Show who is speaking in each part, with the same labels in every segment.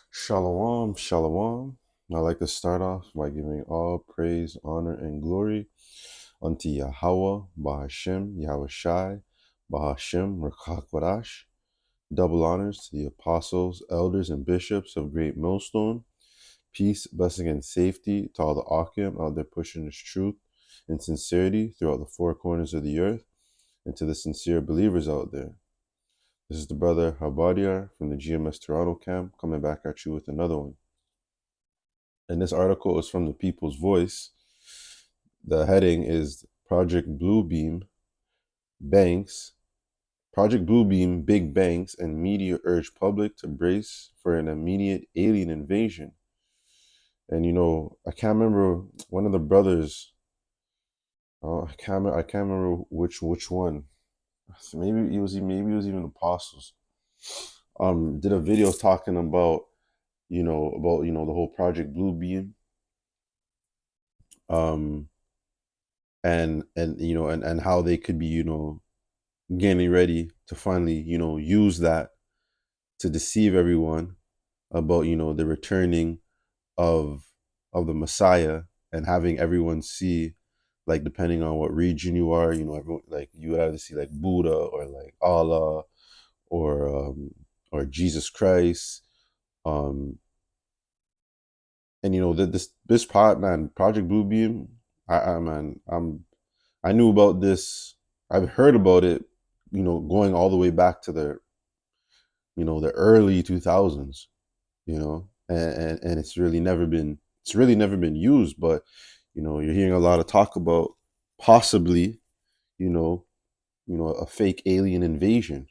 Speaker 1: Shalom, shalom. I like to start off by giving all praise, honor, and glory unto Yahweh, Bahashem, Yahweh Shai, Bahashem, Rakakwadash. Double honors to the apostles, elders, and bishops of Great Millstone. Peace, blessing, and safety to all the Akim out there pushing this truth and sincerity throughout the four corners of the earth, and to the sincere believers out there. This is the brother Habadiar from the GMS Toronto camp coming back at you with another one. And this article is from the People's Voice. The heading is Project Bluebeam Banks. Project Bluebeam, big banks, and media urge public to brace for an immediate alien invasion. And I can't remember one of the brothers. I can't remember which one. Maybe it was even apostles. Did a video talking about the whole Project Bluebeam. And how they could be getting ready to finally use that to deceive everyone about the returning of the Messiah, and having everyone see, like, depending on what region you are, everyone, like, you either see like Buddha or like Allah or Jesus Christ. And this part, man, Project Bluebeam, I knew about this. I've heard about it, going all the way back to the early 2000s, and it's really never been used. But you're hearing a lot of talk about possibly, you know, a fake alien invasion.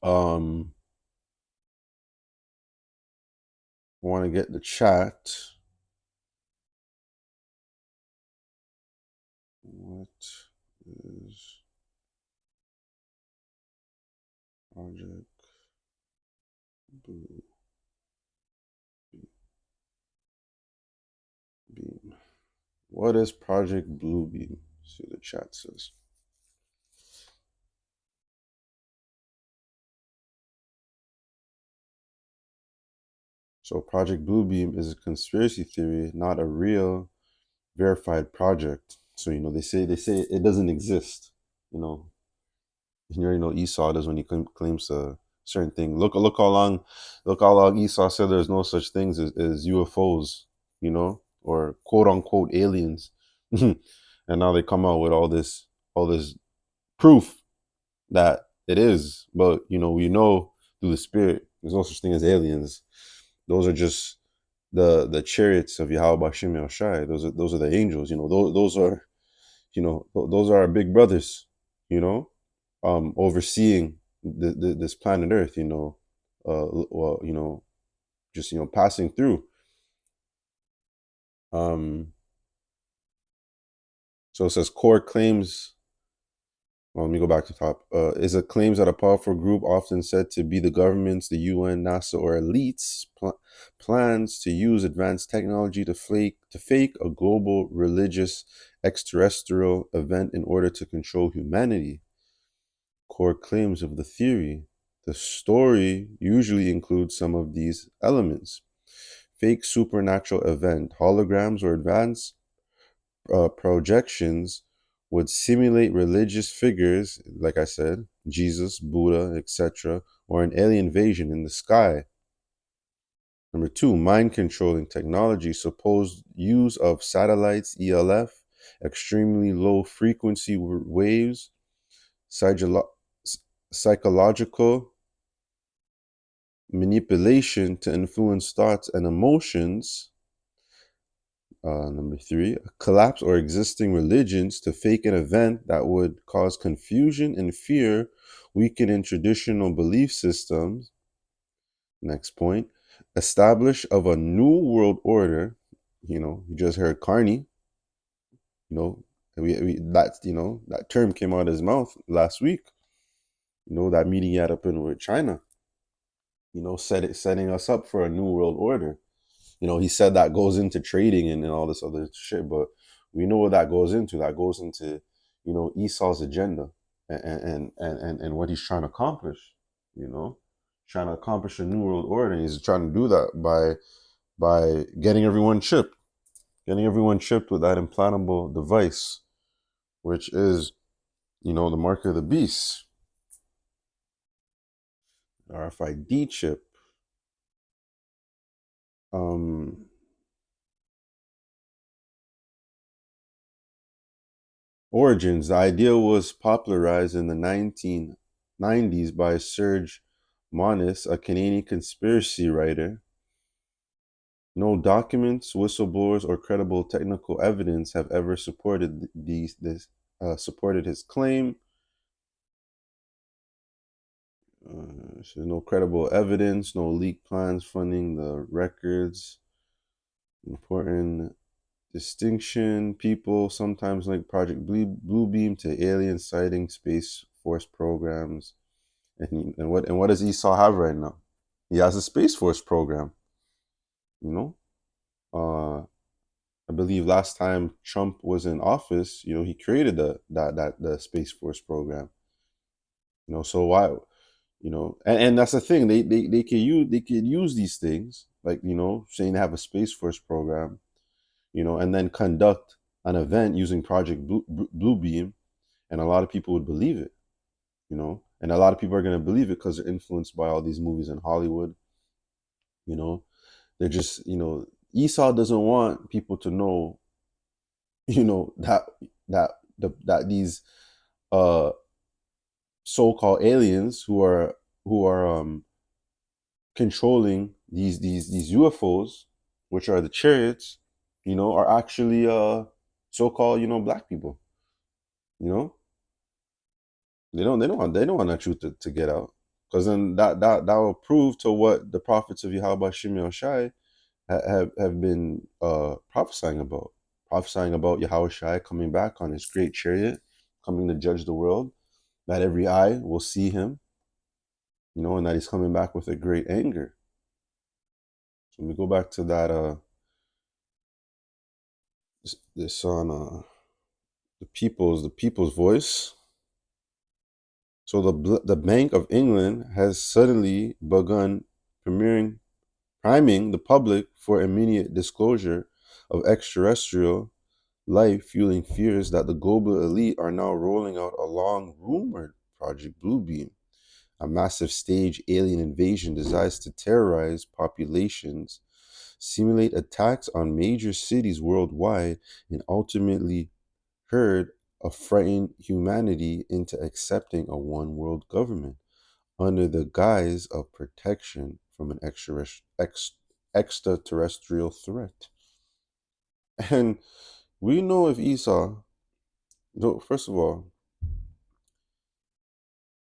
Speaker 1: I want to get the chat. What is Project Blue Beam? What is Project Bluebeam? See what the chat says. So Project Bluebeam is a conspiracy theory, not a real verified project. So they say it doesn't exist. You know, Esau does when he claims a certain thing. Look how long Esau said there's no such things as UFOs, or quote unquote aliens, and now they come out with all this proof that it is. But we know through the spirit there's no such thing as aliens. Those are just the chariots of Yahweh Bashim Yahushai. Those are the angels. Those are our big brothers. Overseeing this planet Earth. Well, just passing through. So it says core claims. Well, let me go back to the top. Is it claims that a powerful group, often said to be the governments, the UN, NASA, or elites, plans to use advanced technology to fake a global religious extraterrestrial event in order to control humanity. Core claims of the theory. The story usually includes some of these elements: fake supernatural event, holograms, or advanced projections would simulate religious figures, like I said, Jesus, Buddha, etc., or an alien invasion in the sky. Number two, mind controlling technology, supposed use of satellites, ELF, extremely low frequency waves, psychological manipulation to influence thoughts and emotions. Number three, collapse or existing religions to fake an event that would cause confusion and fear, weakening traditional belief systems. Next point, establish of a new world order. You just heard Carney. That term came out of his mouth last week. That meeting he had up in with China. Setting us up for a new world order. He said that goes into trading and all this other shit, but we know what that goes into. That goes into, Esau's agenda and what he's trying to accomplish, trying to accomplish a new world order. And he's trying to do that by getting everyone chipped with that implantable device, which is, the mark of the beast, RFID chip. Um, Origins. The idea was popularized in the 1990s by Serge Monis, a Canadian conspiracy writer. No documents, whistleblowers, or credible technical evidence have ever supported his claim. So no credible evidence, no leaked plans funding the records. Important distinction: people sometimes link Project Bluebeam to alien sighting, Space Force programs, and what does Esau have right now? He has a Space Force program. You know, uh, I believe last time Trump was in office, he created the Space Force program. So why, and that's the thing. They could use these things, like, saying they have a Space Force program, and then conduct an event using Project Bluebeam, and a lot of people would believe it, and a lot of people are going to believe it because they're influenced by all these movies in Hollywood. You know, they're just, Esau doesn't want people to know, that these uh so-called aliens who are controlling these UFOs, which are the chariots, are actually so-called, black people. You know, they don't want that truth to get out, because then that will prove to what the prophets of Yahweh Shem Shai have been prophesying about Yahweh Shai coming back on his great chariot, coming to judge the world, that every eye will see him, and that he's coming back with a great anger. So let me go back to that this on the people's voice. So the Bank of England has suddenly begun priming the public for immediate disclosure of extraterrestrial life, fueling fears that the global elite are now rolling out a long rumored Project Bluebeam, a massive stage alien invasion designed to terrorize populations, simulate attacks on major cities worldwide, and ultimately herd a frightened humanity into accepting a one world government under the guise of protection from an extraterrestrial threat. And we know if Esau, first of all,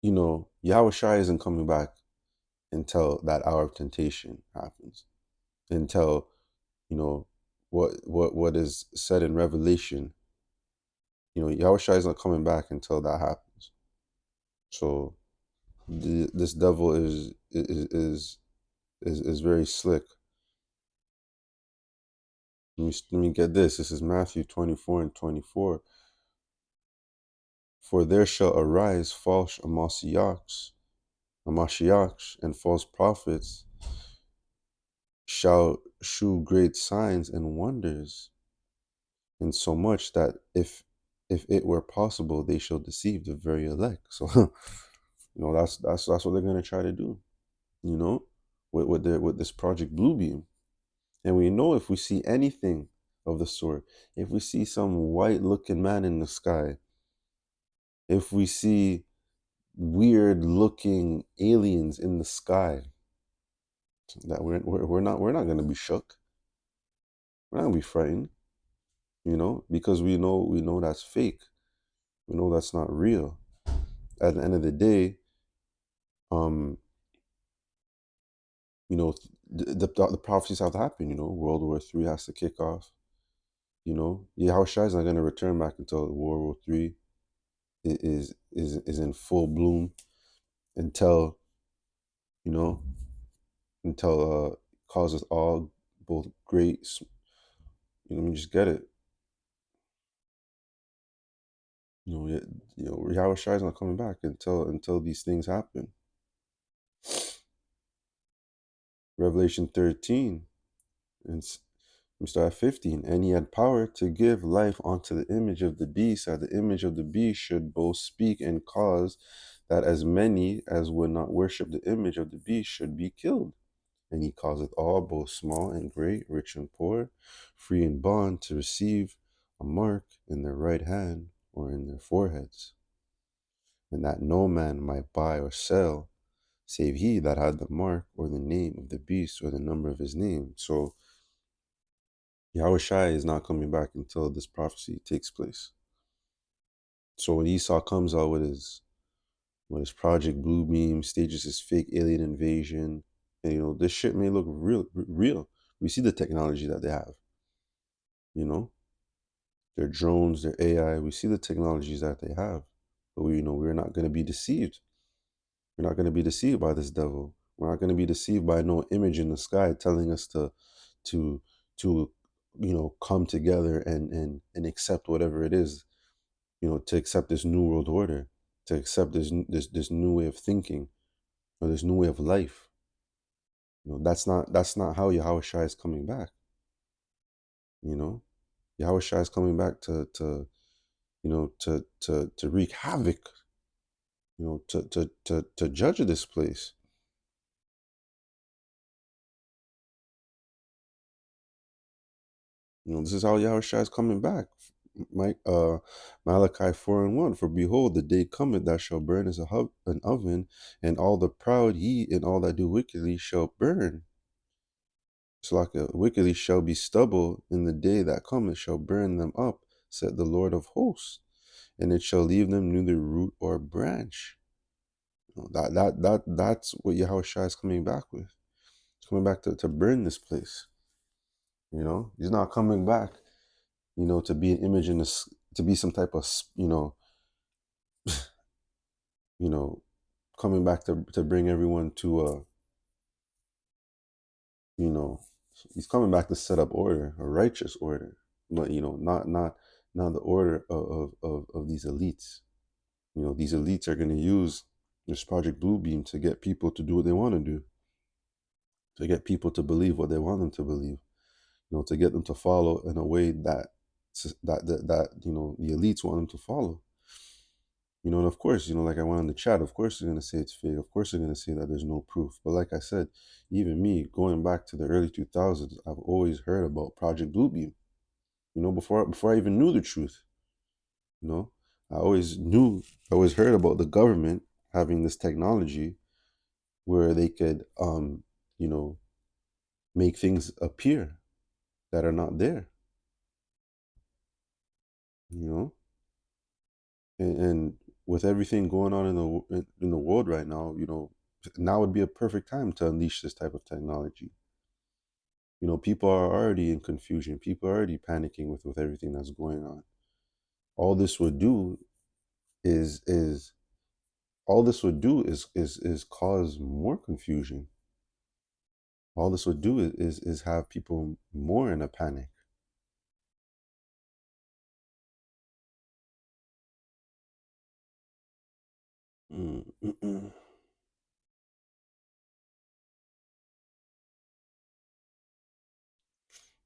Speaker 1: Yahweh Shai isn't coming back until that hour of temptation happens. Until, what is said in Revelation, Yahweh Shai is not coming back until that happens. So this devil is very slick. Let me get this. This is Matthew 24:24. For there shall arise false Mashiachs, and false prophets shall shew great signs and wonders, in so much that if it were possible, they shall deceive the very elect. So, that's what they're gonna try to do, with this Project Bluebeam. And we know if we see anything of the sort, if we see some white looking man in the sky, if we see weird looking aliens in the sky, that we're not gonna be shook. We're not gonna be frightened, because we know that's fake. We know that's not real. At the end of the day, um, the prophecies have to happen. World War III has to kick off. Yahweh Shai is not gonna return back until World War III is in full bloom, until you know causes all both great. Let me just get it. Yahweh Shai is not coming back until these things happen. Revelation 13, and we start at 15. And he had power to give life unto the image of the beast, that the image of the beast should both speak and cause that as many as would not worship the image of the beast should be killed. And he causeth all, both small and great, rich and poor, free and bond, to receive a mark in their right hand or in their foreheads, and that no man might buy or sell, save he that had the mark or the name of the beast or the number of his name. So Yahushua is not coming back until this prophecy takes place. So when Esau comes out with his Project Bluebeam, stages his fake alien invasion, and this shit may look real. We see the technology that they have, their drones, their AI. We see the technologies that they have, but we're not going to be deceived. We're not going to be deceived by this devil. We're not going to be deceived by no image in the sky telling us to to come together and accept whatever it is, to accept this new world order, to accept this new way of thinking, or this new way of life. That's not how Yahushua is coming back. Yahushua is coming back to wreak havoc, to judge this place. This is how Yahushua is coming back. Malachi 4:1. For behold, the day cometh that shall burn as an oven, and all the proud ye and all that do wickedly shall burn. It's like wickedly shall be stubble in the day that cometh, shall burn them up, said the Lord of hosts, and it shall leave them neither root or branch. That's what Yahushua is coming back with. He's coming back to burn this place. He's not coming back, to be an image in this, to be some type of, you know, coming back to bring everyone to you know, he's coming back to set up order, a righteous order, but not the order of these elites. These elites are going to use this Project Bluebeam to get people to do what they want to do, to get people to believe what they want them to believe, to get them to follow in a way that the elites want them to follow. And of course, like I went on the chat, of course they're going to say it's fake. Of course they're going to say that there's no proof. But like I said, even me, going back to the early 2000s, I've always heard about Project Bluebeam. Before I even knew the truth. I always heard about the government having this technology where they could, make things appear that are not there. You know, and with everything going on in the world right now, now would be a perfect time to unleash this type of technology. People are already in confusion. People are already panicking with everything that's going on. All this would do is all this would do is cause more confusion. All this would do is have people more in a panic.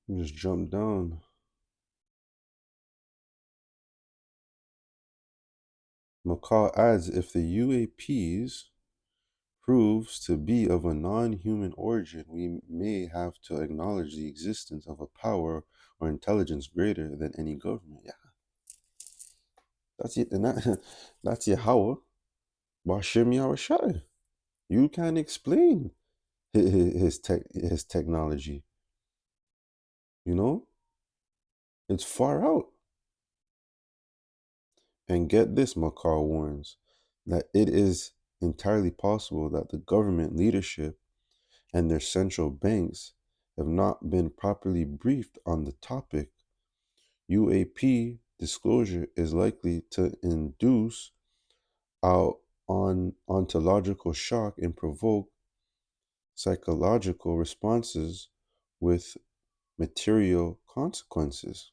Speaker 1: Just jump down. McCall adds, if the UAPs proves to be of a non-human origin, we may have to acknowledge the existence of a power or intelligence greater than any government. Yeah, that's it. And that's Yahweh, Bashem Yahushai. You can explain his technology. It's far out. And get this, Makar warns, that it is entirely possible that the government leadership and their central banks have not been properly briefed on the topic. UAP disclosure is likely to induce ontological shock and provoke psychological responses with material consequences.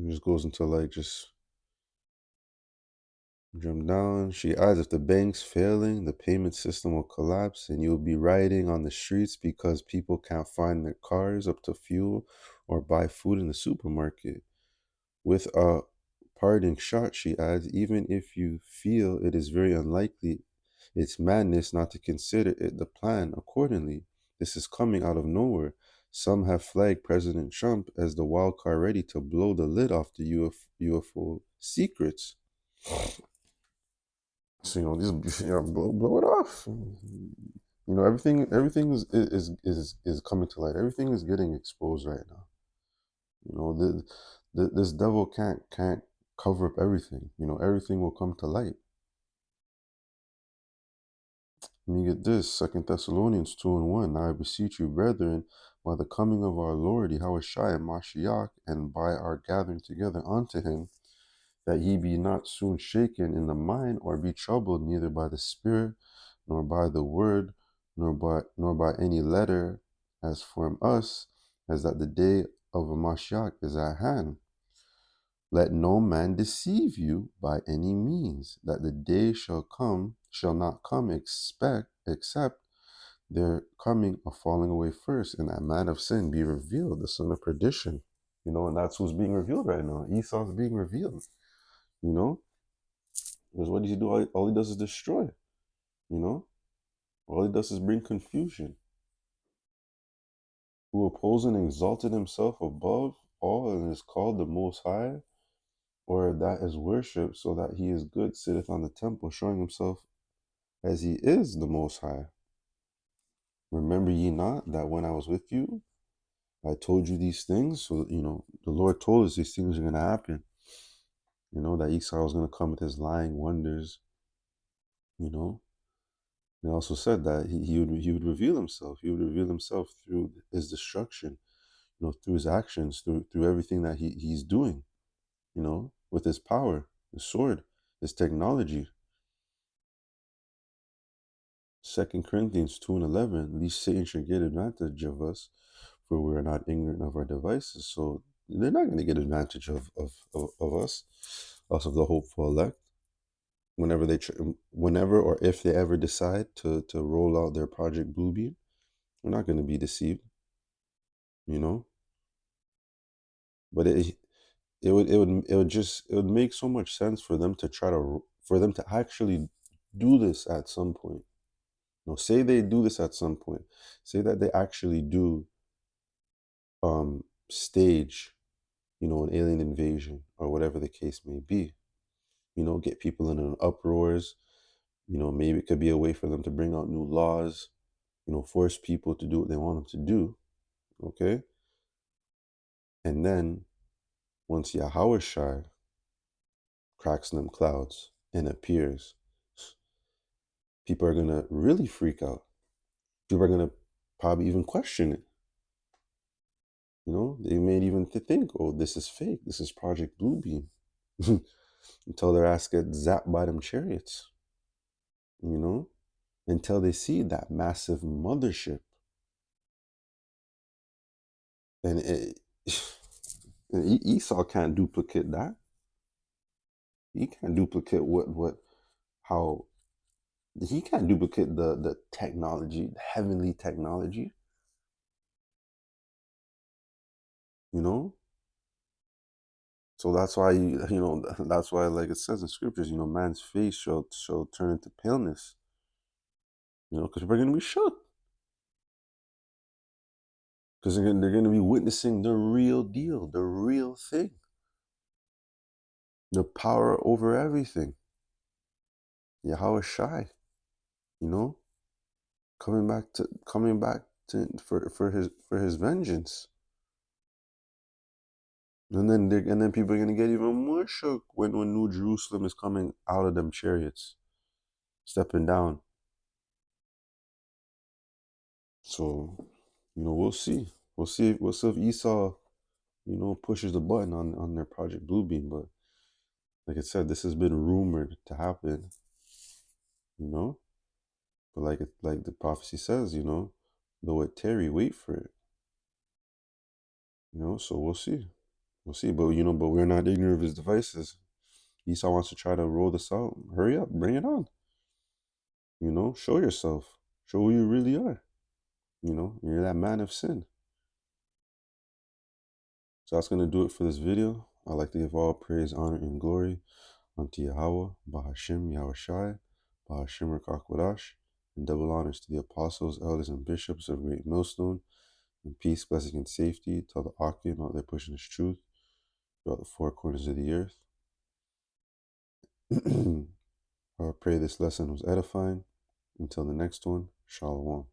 Speaker 1: It just goes into like just jump down. She adds, if the bank's failing, the payment system will collapse and you'll be riding on the streets because people can't find their cars up to fuel or buy food in the supermarket. With a parting shot, she adds, even if you feel it is very unlikely, it's madness not to consider it the plan accordingly. This is coming out of nowhere. Some have flagged President Trump as the wild card ready to blow the lid off the UFO secrets. So these blow it off. Everything is coming to light. Everything is getting exposed right now. This devil can't cover up everything. Everything will come to light. Let me get this, 2 Thessalonians 2:1. Now I beseech you, brethren, by the coming of our Lord Yahushua and Mashiach, and by our gathering together unto him, that ye be not soon shaken in the mind, or be troubled neither by the Spirit, nor by the word, nor by any letter, as from us, as that the day of a Mashiach is at hand. Let no man deceive you by any means, that the day shall not come except their coming a falling away first, and that man of sin be revealed, the son of perdition. And that's who's being revealed right now. Esau's being revealed. Because what does he do? All he does is destroy. All he does is bring confusion. Who opposed and exalted himself above all and is called the Most High, or that is worshipped, so that he is good, sitteth on the temple, showing himself as he is the Most High. Remember ye not that when I was with you, I told you these things? So, the Lord told us these things are going to happen. That Esau was going to come with his lying wonders. He also said that he would reveal himself. He would reveal himself through his destruction, through his actions, through everything that he's doing, with his power, his sword, his technology. 2 Corinthians 2:11, lest Satan should get advantage of us, for we are not ignorant of our devices. So they're not going to get advantage of us of the hopeful elect, whenever or if they ever decide to roll out their Project Bluebeam. We're not going to be deceived, but it would make so much sense for them to actually do this at some point. Say they do this at some point. Say that they actually do stage, an alien invasion or whatever the case may be. Get people in an uproars. Maybe it could be a way for them to bring out new laws. Force people to do what they want them to do. Okay, and then once Yahushua cracks them clouds and appears, people are gonna really freak out. People are gonna probably even question it. They may even think, oh, this is fake. This is Project Bluebeam. Until their ass get zapped by them chariots. Until they see that massive mothership. And Esau can't duplicate that. He can't duplicate how he can't duplicate the technology, the heavenly technology. So that's why that's why, like it says in scriptures, man's face shall turn into paleness. Because we're gonna be shook. Because they're gonna be witnessing the real deal, the real thing, the power over everything. Yahushua, coming back for his vengeance. And then people are gonna get even more shook when New Jerusalem is coming out of them chariots, stepping down. So, we'll see. We'll see if Esau, pushes the button on their Project Bluebeam. But like I said, this has been rumored to happen. But like the prophecy says, though it tarry, wait for it. So we'll see. We'll see. But but we're not ignorant of his devices. Esau wants to try to roll this out. Hurry up, bring it on. Show yourself. Show who you really are. You're that man of sin. So that's gonna do it for this video. I'd like to give all praise, honor, and glory unto Yahweh, Bahashim Yahushai, Bahashim Rakakwadash, and double honors to the apostles, elders, and bishops of Great Millstone, and peace, blessing, and safety to all the Akim out there pushing His truth throughout the four corners of the earth. I pray this lesson was edifying. Until the next one, Shalom.